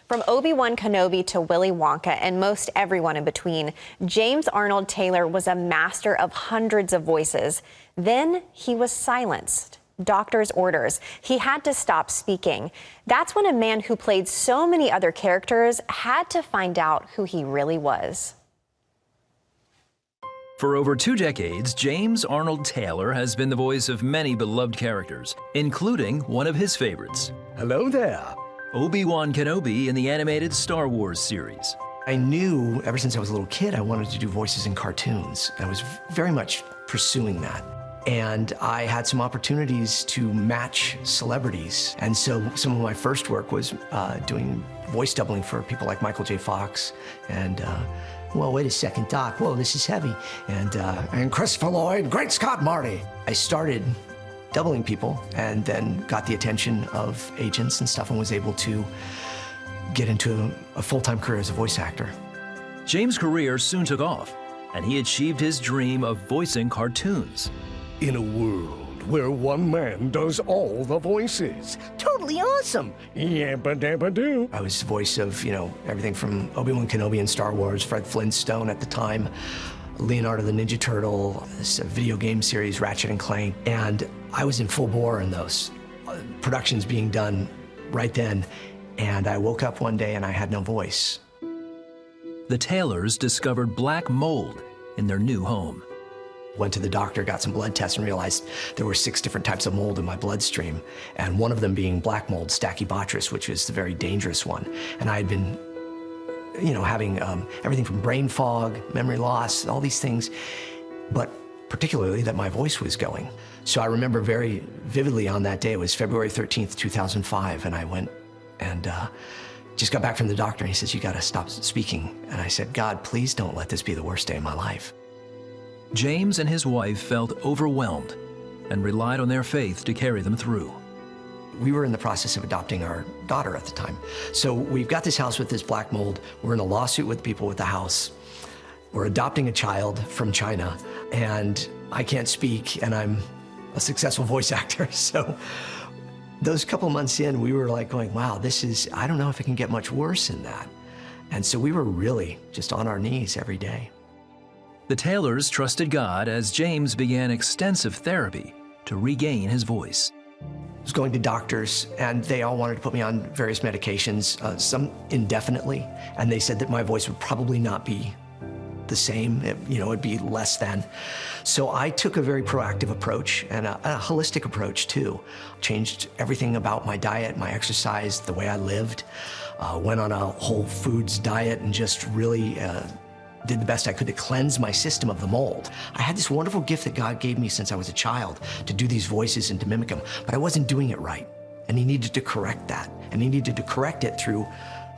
From Obi-Wan Kenobi to Willy Wonka and most everyone in between, James Arnold Taylor was a master of hundreds of voices. Then he was silenced. Doctor's orders. He had to stop speaking. That's when a man who played so many other characters had to find out who he really was. For over 2 decades, James Arnold Taylor has been the voice of many beloved characters, including one of his favorites. Hello there. Obi-Wan Kenobi in the animated Star Wars series. I knew ever since I was a little kid I wanted to do voices in cartoons. I was very much pursuing that. And I had some opportunities to match celebrities. And so some of my first work was doing voice doubling for people like Michael J. Fox and well, wait a second, Doc. Whoa, this is heavy. And Christopher Lloyd, Great Scott, Marty. I started doubling people and then got the attention of agents and stuff and was able to get into a full-time career as a voice actor. James' career soon took off, and he achieved his dream of voicing cartoons. In a world where one man does all the voices. Totally awesome. Yabba dabba doo. I was the voice of, everything from Obi-Wan Kenobi in Star Wars, Fred Flintstone at the time, Leonardo the Ninja Turtle, this video game series, Ratchet and Clank, and I was in full bore in those productions being done right then, and I woke up one day and I had no voice. The Taylors discovered black mold in their new home. Went to the doctor, got some blood tests, and realized there were 6 different types of mold in my bloodstream, and one of them being black mold, Stachybotrys, which is the very dangerous one. And I had been, having everything from brain fog, memory loss, all these things, but particularly that my voice was going. So I remember very vividly on that day, it was February 13th, 2005, and I went and just got back from the doctor, and he says, "You gotta stop speaking." And I said, "God, please don't let this be the worst day of my life." James and his wife felt overwhelmed and relied on their faith to carry them through. We were in the process of adopting our daughter at the time. So we've got this house with this black mold. We're in a lawsuit with people with the house. We're adopting a child from China, and I can't speak, and I'm a successful voice actor. So those couple months in, we were like going, wow, I don't know if it can get much worse than that. And so we were really just on our knees every day. The Taylors trusted God as James began extensive therapy to regain his voice. I was going to doctors, and they all wanted to put me on various medications, some indefinitely, and they said that my voice would probably not be the same, it'd be less than. So I took a very proactive approach and a holistic approach too. Changed everything about my diet, my exercise, the way I lived, went on a whole foods diet and just really did the best I could to cleanse my system of the mold. I had this wonderful gift that God gave me since I was a child to do these voices and to mimic them, but I wasn't doing it right. And he needed to correct that. And he needed to correct it through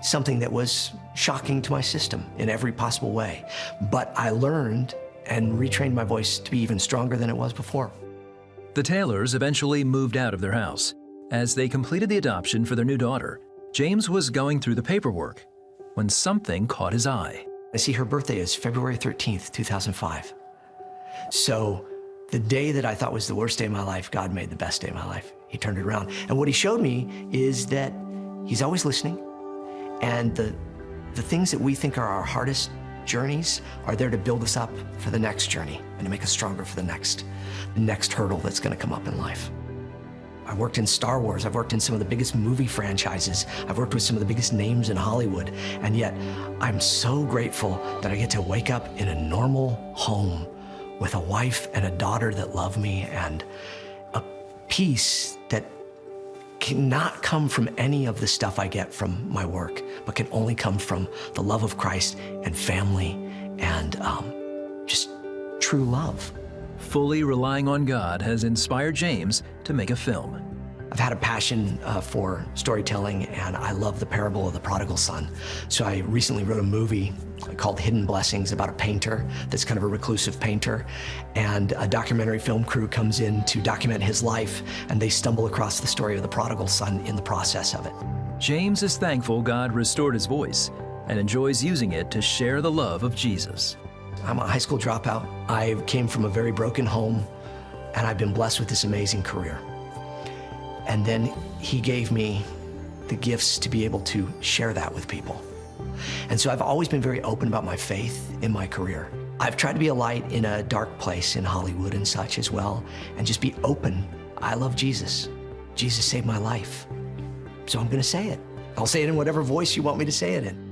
something that was shocking to my system in every possible way. But I learned and retrained my voice to be even stronger than it was before. The Taylors eventually moved out of their house. As they completed the adoption for their new daughter, James was going through the paperwork when something caught his eye. I see her birthday is February 13th, 2005. So the day that I thought was the worst day of my life, God made the best day of my life. He turned it around. And what he showed me is that he's always listening. And the things that we think are our hardest journeys are there to build us up for the next journey and to make us stronger for the next hurdle that's gonna come up in life. I worked in Star Wars, I've worked in some of the biggest movie franchises, I've worked with some of the biggest names in Hollywood, and yet I'm so grateful that I get to wake up in a normal home with a wife and a daughter that love me and a peace that cannot come from any of the stuff I get from my work, but can only come from the love of Christ and family and just true love. Fully relying on God has inspired James to make a film. I've had a passion for storytelling, and I love the parable of the prodigal son. So I recently wrote a movie called Hidden Blessings about a painter that's kind of a reclusive painter, and a documentary film crew comes in to document his life, and they stumble across the story of the prodigal son in the process of it. James is thankful God restored his voice and enjoys using it to share the love of Jesus. I'm a high school dropout. I came from a very broken home, and I've been blessed with this amazing career. And then he gave me the gifts to be able to share that with people. And so I've always been very open about my faith in my career. I've tried to be a light in a dark place in Hollywood and such as well, and just be open. I love Jesus. Jesus saved my life. So I'm gonna say it. I'll say it in whatever voice you want me to say it in.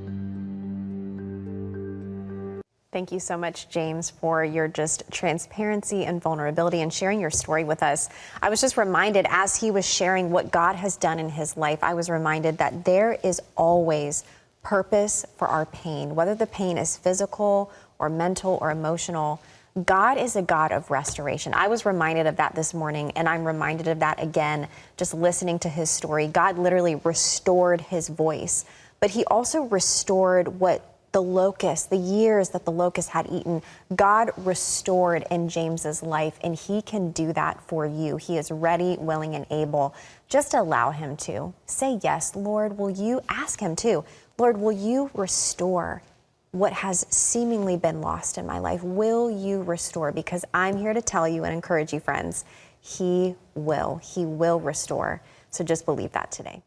Thank you so much, James, for your just transparency and vulnerability and sharing your story with us. I was just reminded as he was sharing what God has done in his life, I was reminded that there is always purpose for our pain, whether the pain is physical or mental or emotional. God is a God of restoration. I was reminded of that this morning, and I'm reminded of that again, just listening to his story. God literally restored his voice, but he also restored what the locust, the years that the locust had eaten. God restored in James's life, and he can do that for you. He is ready, willing, and able. Just allow him to. Say yes, Lord, will you ask him to? Lord, will you restore what has seemingly been lost in my life? Will you restore? Because I'm here to tell you and encourage you, friends, he will restore. So just believe that today.